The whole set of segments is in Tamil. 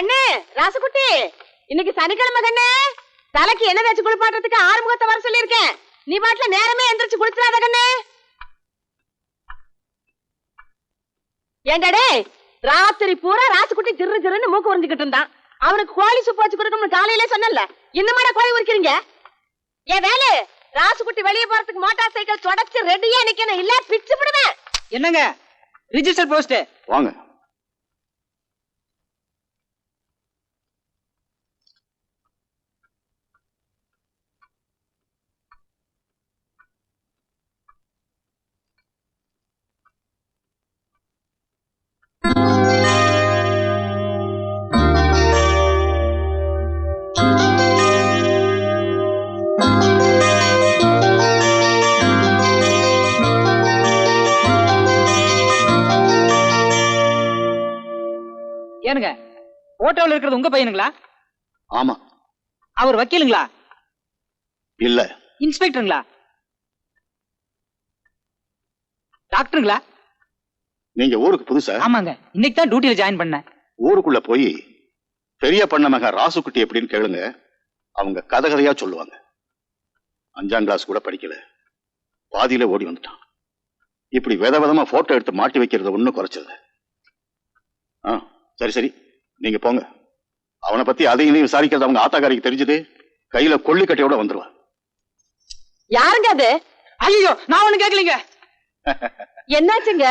கண்ணு ராசகுட்டி, இன்னைக்கு சனிக்கிழமை கண்ணு, தலைக்கு என்ன தேய்ச்சி குளிப்பாட்டுறதுக்கு ஆறுமுகத்தை வர சொல்லியிருக்கேன். நீ பாட்டுல நேரமே எந்திரிச்சு குளிச்சிடாத கண்ணு. ஏண்டடே, ராத்திரி பூரா ராசுகுட்டி திரு திருன்னு மூக்கு உறிஞ்சுக்கிட்டு இருந்தான். அவனுக்கு கோழி சுப்பு வச்சு கொடுக்கணும்னு காலையிலே சொன்னல, இன்னும் கோழி உரிக்கிறீங்க? ஏன் வேலை, ராசுகுட்டி வெளியே போறதுக்கு மோட்டார் சைக்கிள் தொடச்சு ரெடியா நிக்கணும், இல்ல பிச்சு விடுவேன். என்னங்க ரிஜிஸ்டர் போஸ்ட் வாங்க. ஏனுங்க போட்டோவில் இருக்கிறது உங்க பையனுங்களா? ஆமா. அவர் வக்கீலுங்களா? இல்ல. இன்ஸ்பெக்டருங்களா? டாக்டருங்களா? நீங்க ஊருக்கு புதுசா? ஆமாங்க, இன்னைக்கு தான் டியூட்டில ஜாயின் பண்ணேன். ஊருக்குள்ள போய் பெரிய பண்ண மகன் ராசுக்குட்டி எப்படின்னு கேளுங்க, அவங்க கதை கதையா சொல்லுவாங்க. 5ஆம் கிளாஸ் கூட படிக்கல, பாதியில ஓடி வந்துட்டான். இப்படி விதவிதமா போட்டோ எடுத்து மாட்டி வைக்கிறது ஒன்னும் குறைச்சது. சரி சரி, நீங்க போங்க. அவனை பத்தி அதையும் விசாரிக்கிறது அவங்க ஆத்தாக்காரிக்கு தெரிஞ்சது, கையில கொள்ளிக்கட்டையோட வந்துருவான். யாருங்க அது? ஐயோ, நான் ஒண்ணு கேட்கலீங்க. என்னாச்சுங்க?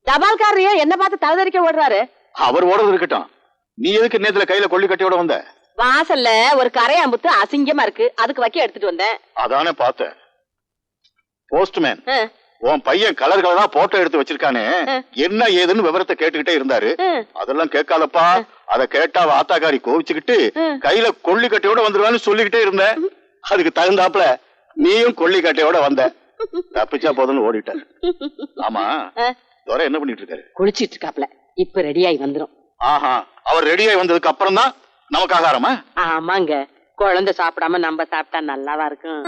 தபால்காரரையே என்ன பார்த்து தலதறிக்க ஓடுறாரு. அவர் ஓடுறது இருக்கட்டும், நீ எதுக்கு நேத்துல கையில கொள்ளிக்கட்டையோட வந்த? வாசல்ல ஒரு கரையாம்புத்து அசிங்கமா இருக்கு, அதுக்கு வைக்க எடுத்துட்டு வந்தேன். அதானே பார்த்தேன். போஸ்ட்மேன் உன் பையன் கலர் கலரா போட்டோ எடுத்து வச்சிருக்கானே, என்ன ஏதுன்னு விவரத்தை கேட்டுக்கிட்டே இருந்தாரு. அதெல்லாம் கேட்காதப்பா, அத கேட்டா ஆத்தாக்காரி கோவிச்சுக்கிட்டு கையில கொள்ளிக்கட்டையோட வந்துருவான்னு சொல்லிக்கிட்டே இருந்தேன். அதுக்கு தகுந்தாப்புல நீயும் கொள்ளிக்கட்டையோட வந்த. தப்பிச்சா போதும்னு ஓடிட்டாரு. ஆமா, துரை என்ன பண்ணிட்டு இருக்காரு? குளிச்சிட்டு இருக்காப்ல, இப்ப ரெடியாகி வந்துரும். ஆஹா, அவர் ரெடியாகி வந்ததுக்கு அப்புறம் தான் நமக்கு ஆகாரமா? ஆமாங்க, குழந்தை சாப்பிடாம நம்ம சாப்பிட்டா நல்லாவா இருக்கும்.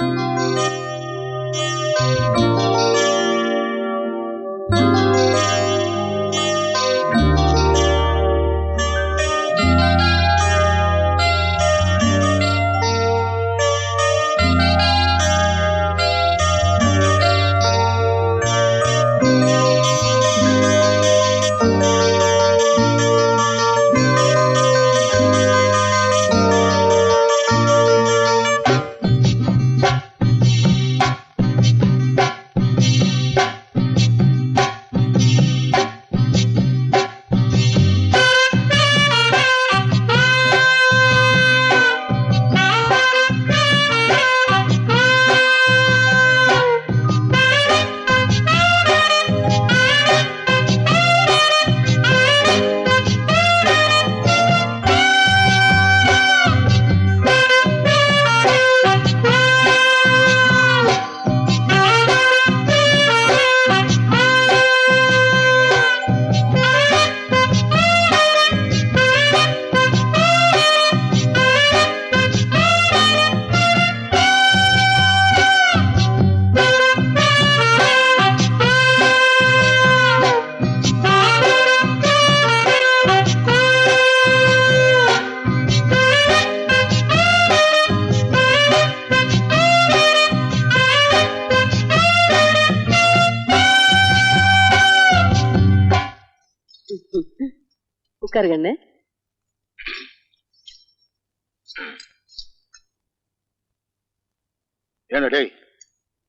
உட்காருங்கண்ணு.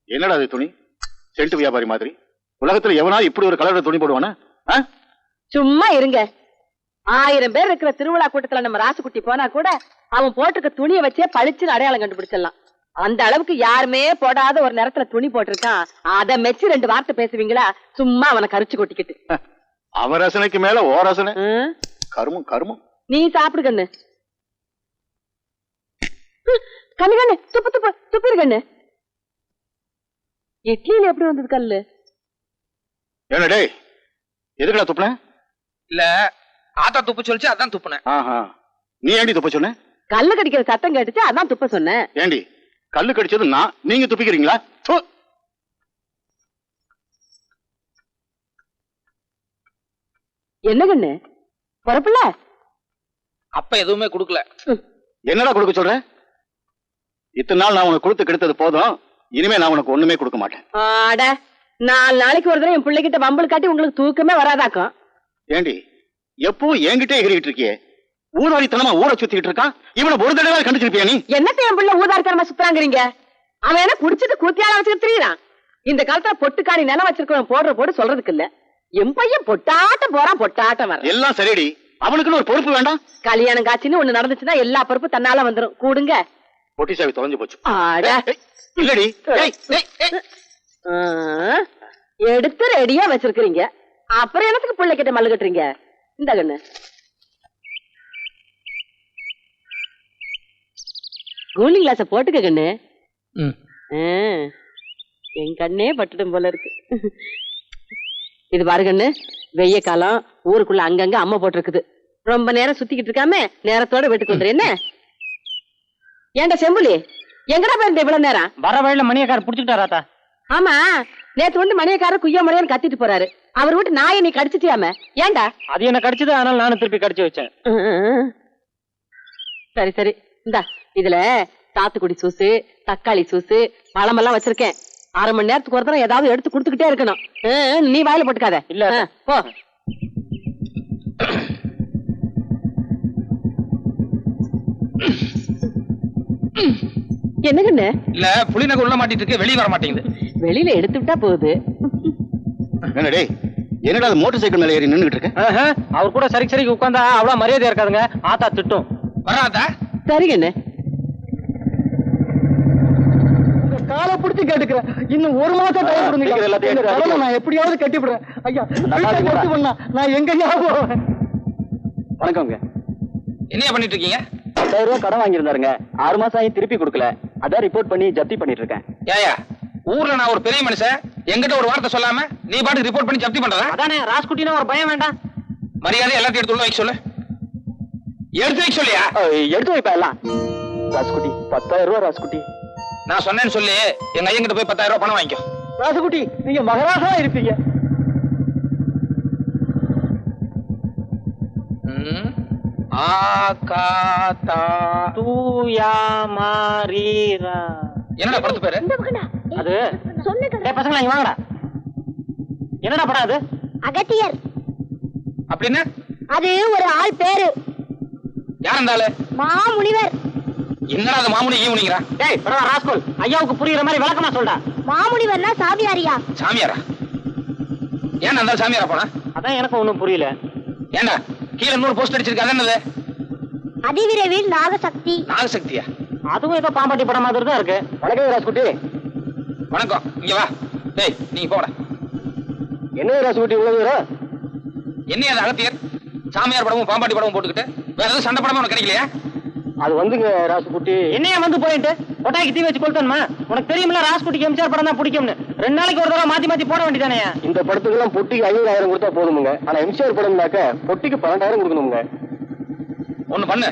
என்னடா அது துணி? சென்ட் வியாபாரி மாதிரி உலகத்துல எவனா இப்படி ஒரு கலர்ல துணி போடுவானா? சும்மா இருங்க. 1000 பேர் இருக்கிற திருவிழா கூட்டத்துல நம்ம ராசுக்குட்டி போனா கூட அவன் போட்டிருக்க துணியை வச்சே பளிச்சுன்னு அடையாளம் கண்டுபிடிச்சிடலாம். அந்த அளவுக்கு யாருமே போடாத ஒரு நேரத்துல துணி போட்டிருக்கான். அதை மெச்சு 2 வார்த்தை பேசுவீங்களா? சும்மா அவனை கரிச்சு கொட்டிக்கிட்டு. அவன் ரசனைக்கு மேல ஓ ரசனை. கருமம் கருமம். நீ சாப்பிடு கண்ணு. கண்ணு கண்ணு துப்பு துப்பு துப்பிரு கண்ணு. இட்லியில எப்படி வந்தது கல்லு? என்னடே எதுக்குடா துப்புன? இல்ல ஆத்தா துப்பு சொல்லிச்சு, அதான் துப்புனேன். நீ ஏண்டி துப்ப சொன்ன? கல்லு கடிக்கிற சத்தம் கேட்டுச்சு, அதான் துப்ப சொன்னேன். ஏண்டி கல்லு கடிச்சது நான், நீங்க துப்பிக்கிறீங்களா? என்ன கண்ணு பொறப்புல? அப்ப எதுவுமே கொடுக்கல. என்னடா கொடுக்க சொல்ற? இத்தனை நாள் நான் உனக்கு கொடுத்து கெடுத்தது போதும். இனிமே நான் உனக்கு ஒண்ணுமே கொடுக்க மாட்டேன். ஆட 4 நாளைக்கு ஒரு தடவை என் பிள்ளைகிட்ட வம்பல் காட்டி உங்களுக்கு தூக்கமே வராதாக்கும். ஏண்டி எப்பவும் என்கிட்டே எகிரிட்டு இருக்கியே? ஊதாரித்தனமா ஊரை சுத்திட்டு இருக்கான். இவனை ஒரு தடவை கண்டுச்சிருப்பியா நீ? என்னத்த என் பிள்ளை ஊதாரித்தனமா சுத்துறாங்கிறீங்க? அவன் என்ன குடிச்சிட்டு கூத்தியால வச்சுட்டு திரியிறான். இந்த காலத்துல பொட்டுக்காணி நிலம் வச்சிருக்கவன் போடுற போடு சொல்றதுக்கு இல்ல. என் பையன் பொட்டாட்டம் போறான், பொட்டாட்டம் வர. எல்லாம் சரிடி, அவனுக்குன்னு ஒரு பொறுப்பு வேண்டாம்? கல்யாணம் காட்சின்னு ஒண்ணு நடந்துச்சுன்னா எல்லா பொறுப்பு தன்னால வந்துரும். கூடுங்க. பொட்டி சாவி தொலைஞ்சு போச்சு. இல்லடி எடுத்து ரெடியா வச்சிருக்கீங்க. அப்புறம் என்னத்துக்கு பிள்ளை கிட்ட மல்லு கட்டுறீங்க? இந்த கண்ணு கூலிங் கிளாஸ போட்டுக்க கண்ணு. என் கண்ணே பட்டுடும் போல இருக்கு. இது பாரு கண்ணு, வெய்ய காலம், ஊருக்குள்ள அங்கங்க அம்மா போட்டிருக்குது. ரொம்ப நேரம் சுத்திக்கிட்டு இருக்காம நேரத்தோட வீட்டுக்கு வந்துரு. என்ன ஏன்டா செம்புலி, எங்கடா போயிருந்த இவ்வளவு நேரம்? வர வழியில மணியக்காரர் புடிச்சுட்டாராத்தா? ஆமா, நேத்து வந்து மணியக்காரர் குய்ய முறையான்னு கத்திட்டு போறாரு. அவர் வீட்டு நாயை நீ கடிச்சிட்டியாம? ஏன்டா? அது என்ன கடிச்சது, அதனால நானும் திருப்பி கடிச்சு வச்சேன். சரி சரி, இந்தா இதுல சாத்துக்குடி சூசு, தக்காளி சூசு, பழமெல்லாம் வச்சிருக்கேன். 1/2 மணி நேரத்துக்கு ஒரு தடவை ஏதாவது எடுத்து கொடுத்துக்கிட்டே இருக்கணும். நீ வாயில போட்டுக்காத. இல்ல போ. என்னங்கண்ணு? இல்ல புளிநகை உள்ள மாட்டிட்டு இருக்கு, வெளியே வர மாட்டேங்குது. வெளியில எடுத்து விட்டா போகுது. என்னடே, என்னடா அது மோட்டார் சைக்கிள் மேல ஏறி நின்னுட்டு இருக்க? அவர் கூட சரிக்கு சரிக்கு உட்கார்ந்தா அவ்வளவு மரியாதை இருக்காதுங்க. ஆத்தா திட்டும். வராதா? சரிங்கண்ணு. காலை பிடிச்சு கேட்டுக்கிறேன். இன்னும் 1 மாசம் டைம் கொடுங்க. நான் எப்படியாவது கட்டிவிடுறேன். ஐயா நான் எங்கயா போவேன்? வணக்கங்க. என்ன பண்ணிட்டு இருக்கீங்க? 10,000 ரூபாய் கடன் வாங்கியிருந்தாருங்க. 6 மாசம் ஆகி திருப்பி கொடுக்கல. அதான் ரிப்போர்ட் பண்ணி ஜப்தி பண்ணிட்டு இருக்கேன். ஏயா, ஊர்ல நான் ஒரு பெரிய மனுஷன், என்கிட்ட ஒரு வார்த்தை சொல்லாம நீ பாட்டுக்கு ரிப்போர்ட் பண்ணி ஜப்தி பண்றதா? அதானே, ராஸ்குட்டினா ஒரு பயம் வேண்டாம். மரியாதை எல்லாத்தையும் எடுத்து உள்ள வைக்க சொல்லு. எடுத்து வைக்க சொல்லியா? எடுத்து வைப்பா எல்லாம். ராஸ்குட்டி 10,000 ரூபாய். ராஸ்குட்டி நான் சொன்னேன்னு சொல்லி எங்க ஐயங்கிட்ட போய் 10,000 ரூபாய் பணம் வாங்கிக்கோ. ராசுகுட்டி, நீங்க மகராசா இருப்பீங்க. என்னடா படத்து பேரு? அது பசங்களா இங்க வாங்கடா. என்னடா படம் அது? அகத்தியர். அப்படின்னா அது ஒரு ஆள் பேரு. யார் அந்த ஆளு? மாமுனிவர். என்னடா அது மாமுனி ஈமுனிங்கறா? டேய் பரவா ராஸ்கோல், ஐயாவுக்கு புரியுற மாதிரி விளக்கமா சொல்டா. மாமுனிவர்னா சாமியாரியா? சாமியாரா? ஏன் அந்த சாமியாரா போனா? அதான் எனக்கு ஒண்ணும் புரியல. ஏண்டா கீழ 100 போஸ்ட் அடிச்சிருக்க, அது என்னது? அதிவிரைவில் நாகசக்தி. நாகசக்தியா? அதுவும் ஏதோ பாம்பாட்டி படம் மாதிரி தான் இருக்கு. வணக்கம் ராஸ்குட்டி. வணக்கம். இங்க வா. டேய் நீங்க போடா. என்ன ராஸ்குட்டி இவ்வளவு? என்ன அது அகத்தியர்? சாமியார் படமும் பாம்பாட்டி படமும் போட்டுக்கிட்டு வேற எதுவும் சண்டை படமும் உனக்கு கிடைக்கலையா? அது வந்துங்க ராசுகுட்டி. என்னையா வந்து போயிட்டு கொட்டாய்க்கு தீ வச்சு கொளுத்தணுமா? உனக்கு தெரியுமில்ல ராசுகுட்டிக்கு எம்ஜிஆர் படம் தான் பிடிக்கும்னு. 2 நாளைக்கு ஒரு தடவை மாத்தி போட வேண்டியதானே? இந்த படத்துக்கு எல்லாம் பொட்டிக்கு 50,000 கொடுத்தா போதுமுங்க. ஆனா எம்ஜிஆர் படம்னாக்க பொட்டிக்கு 12,000 கொடுக்கணுங்க. ஒண்ணு பண்ணு,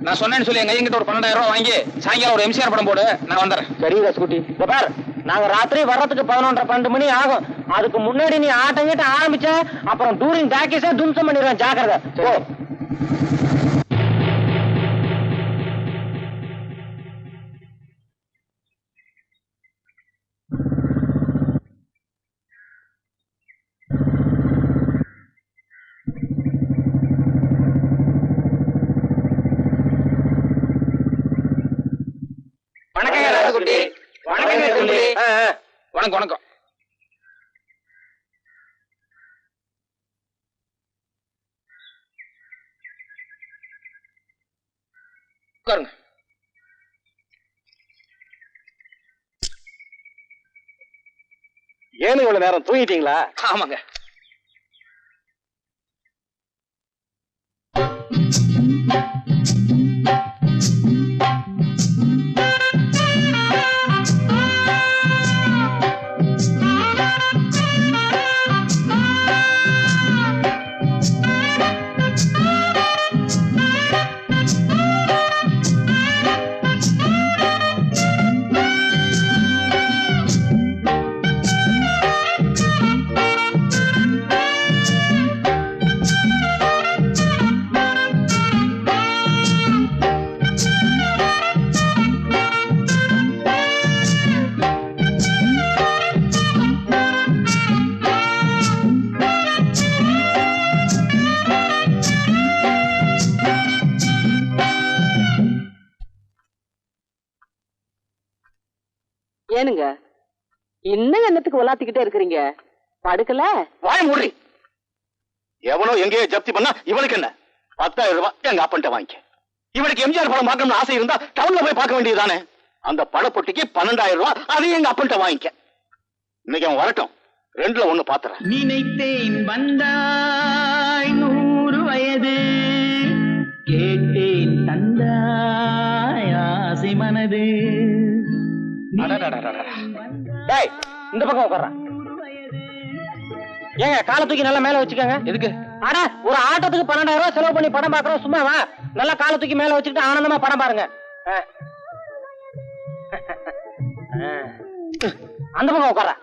நான் சொன்னேன்னு சொல்லி எங்க ஐயங்கிட்ட ஒரு 12,000 ரூபாய் வாங்கி சாயங்காலம் ஒரு எம்ஜிஆர் படம் போடு, நான் வந்துடுறேன். சரி ராசுகுட்டி. இந்த பார், நாங்க ராத்திரி வர்றதுக்கு 11:30-12 மணி ஆகும். அதுக்கு முன்னாடி நீ ஆட்டம் கிட்ட ஆரம்பிச்ச அப்புறம் டூரிங் டாக்கீஸே தும்சம் பண்ணிடுவேன். ஜாக்கிரதை. வணக்கம் வணக்கம். உட்காருங்க. ஏன்னு இவ்வளவு நேரம் தூங்கிட்டீங்களா? ஆமாங்க. ஏனுங்க இன்னும் என்னத்துக்கு உலாத்திக்கிட்டே இருக்கிறீங்க? படுக்கல? வாய மூடி. எவனோ எங்கேயோ ஜப்தி பண்ணா இவனுக்கு என்ன? 10,000 ரூபாய் எங்க அப்பன்ட்ட வாங்கிக்க. இவனுக்கு எம்ஜிஆர் படம் பார்க்கணும்னு ஆசை இருந்தா டவுன்ல போய் பார்க்க வேண்டியதுதானே? அந்த படப்பொட்டிக்கு 12,000 ரூபாய் அதையும் எங்க அப்பன்ட்ட வாங்கிக்க. இன்னைக்கு அவன் வரட்டும், 2ல 1 பாத்துறேன். நினைத்தேன் வந்தாய் 100 வயது, கேட்டேன் தந்தாய் ஆசை மனது. டேய் இந்த பக்கம் உட்கார்றா. ஏங்க காலை தூக்கி நல்லா மேல வச்சுக்கோங்க. எதுக்கு? அட ஒரு ஆட்டத்துக்கு 12,000 ரூபாய் செலவு பண்ணி படம் பாக்குறோம், சும்மா வா. நல்லா காலை தூக்கி மேல வச்சுக்கிட்டு ஆனந்தமா படம் பாருங்க. அந்த பக்கம் உட்கார்றா.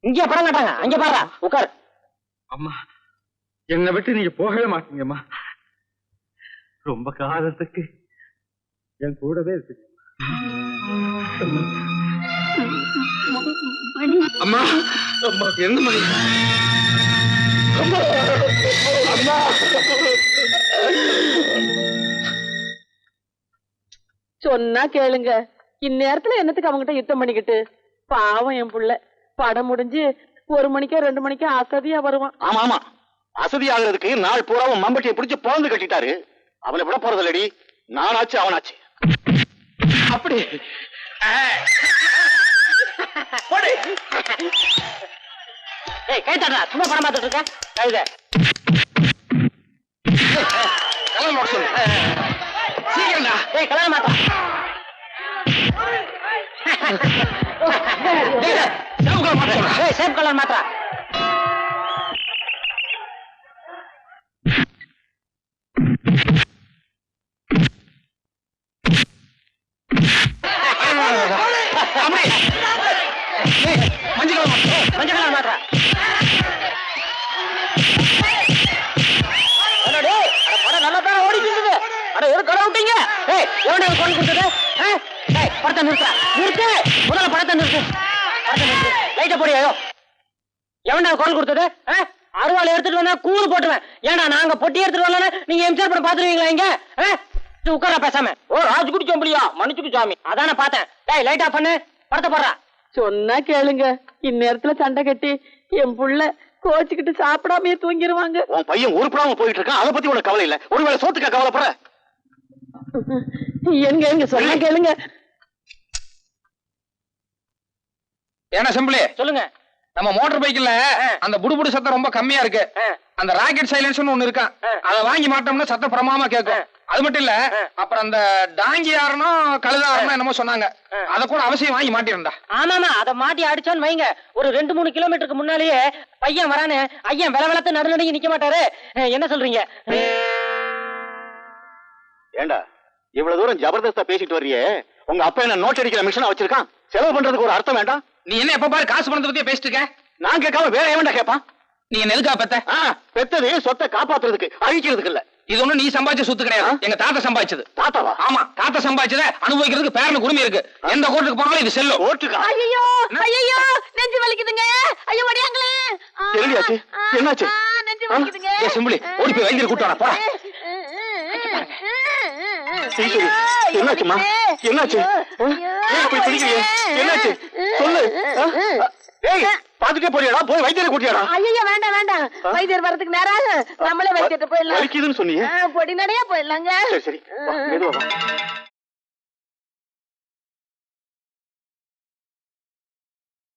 இங்க படம் காட்டாங்க, அங்க பாரு, உட்காரு. அம்மா என்னை விட்டு நீங்க போகவே மாட்டீங்கம்மா. ரொம்ப காலத்துக்கு என் கூடவே இருக்கு. அம்மா அம்மா என்ன மணி? அம்மா அம்மா சொன்னா கேளுங்க. இந்நேரத்துல என்னத்துக்கு அவங்ககிட்ட யுத்தம் பண்ணிக்கிட்டு? பாவம் என் புள்ள. படம் முடிஞ்சு 1 மணிக்கோ 2 மணிக்கோ அசதியா வருவான். ஆமா ஆமா, அசதி ஆகுறதுக்கு நாள் பூராவும் மம்பட்டியை பிடிச்சு பொழந்து கட்டிட்டாரு. அவனை விட போறதில்லடி, நானாச்சு அவனாச்சு. அப்படி கை தட்டா, சும்மா படம் பார்த்துட்டு இருக்க. கைத கலர் மாட்ட சொல்லு. சீக்கிரம்டா. கல்யாணம் மாட்டா. சேப் கலர் மாட்டா. மஞ்சள் கலர் மாட்டா. படத்தை நிறுத்த நிறுத்து, முதல்ல படத்தை நிறுத்து. லைட்ட போடியோ. எவன்டா குரல் கொடுத்தது? அருவாள் எடுத்துட்டு வந்தா கூறு போட்டுவேன். ஏன்னா நாங்க பொட்டி எடுத்துட்டு வரல, நீங்க எம்ஜிஆர் படம் பாத்துருவீங்களா? இங்க உட்கார பேசாம. ஓ ராஜ்குடி சோம்பலியா, மன்னிச்சுக்கு சாமி. அதானே பார்த்தேன். டேய் லைட் ஆஃப் பண்ணு, படத்தை போடுறா. சொன்னா கேளுங்க. இந்நேரத்துல சண்டை கட்டி என் புள்ள கோச்சுக்கிட்டு சாப்பிடாமயே தூங்கிடுவாங்க. உன் பையன் உருப்படாம போயிட்டு இருக்கான், அதை பத்தி உனக்கு கவலை இல்ல. ஒருவேளை சோத்துக்கா கவலைப்படுற? எங்க சொன்னா கேளுங்க. ஏன்னா செம்பிளி சொல்லுங்க. நம்ம மோட்டார் பைக்ல அந்த புடுபுடு சத்தம் ரொம்ப கம்மியா இருக்கு. அந்த ராக்கெட் சைலன்ஸ்னு ஒண்ணு இருக்கான், அதை வாங்கி மாட்டோம்னா சத்தம் பிரமாமா கேட்கும். அது மட்டும் இல்ல, அப்புறம் அந்த டாங்கி யாரனும் கழுதாரனும் என்னமோ சொன்னாங்க, அத கூட அவசியம் வாங்கி மாட்டிருந்தா. ஆமாமா, அத மாட்டி அடிச்சான்னு வைங்க, ஒரு 2-3 கிலோமீட்டருக்கு முன்னாலேயே பையன் வரானு ஐயன் வெல வெளத்து நடுநடுங்கி நிக்க மாட்டாரு. என்ன சொல்றீங்க? ஏண்டா இவ்வளவு தூரம் ஜபர்தஸ்தா பேசிட்டு வர்றியே, உங்க அப்பா என்ன நோட் அடிக்கிற மிஷினா வச்சிருக்கான்? செலவு பண்றதுக்கு ஒரு அர்த்தம் வேண்டாம்? நீ என்ன எப்ப பாரு காசு பணத்தை பத்தியே பேசிட்டு இருக்க? நான் கேட்காம வேற எவன்டா கேட்பான்? நீ என்ன எதுக்கா பெத்த? பெத்தது சொத்தை காப்பாத்துறதுக்கு, அழிக்கிறதுக்கு இல்ல. இது ஒண்ணு நீ சம்பாதிச்ச சொத்து கிடையாது, எங்க தாத்தா சம்பாதிச்சது. தாத்தாவா? ஆமா, தாத்தா சம்பாதிச்சத அனுபவிக்கிறதுக்கு பேரனுக்கு உரிமை இருக்கு. எந்த கோர்ட்டுக்கு போனாலும் இது செல்லும். ஓட்டுக்கா? ஐயோ ஐயோ, நெஞ்சு வலிக்குதுங்க. ஐயோ வடியாங்களே. என்னடியாச்சு? என்னாச்சு? நெஞ்சு வலிக்குதுங்க. ஏ சிம்பிளி, ஓடி போய் வைத்தியர் கூட்டு வர போடா. என்னாச்சுமா? என்னாச்சு? போய் பிடிக்கலையே, என்னாச்சு சொல்லு. பாத்துட்டே போறியாடா? போய் வைத்தியரை கூட்டியாடா? ஐயோ வேண்டாம் வேண்டாம், வைத்தியர் வரதுக்கு நேரம், நம்மளே வைத்தியர்கிட்ட போயிடலாம். வலிக்குதுன்னு சொன்னீங்க. பொடி நடையா போயிடலாங்க. சரி சரி, மெதுவா வா.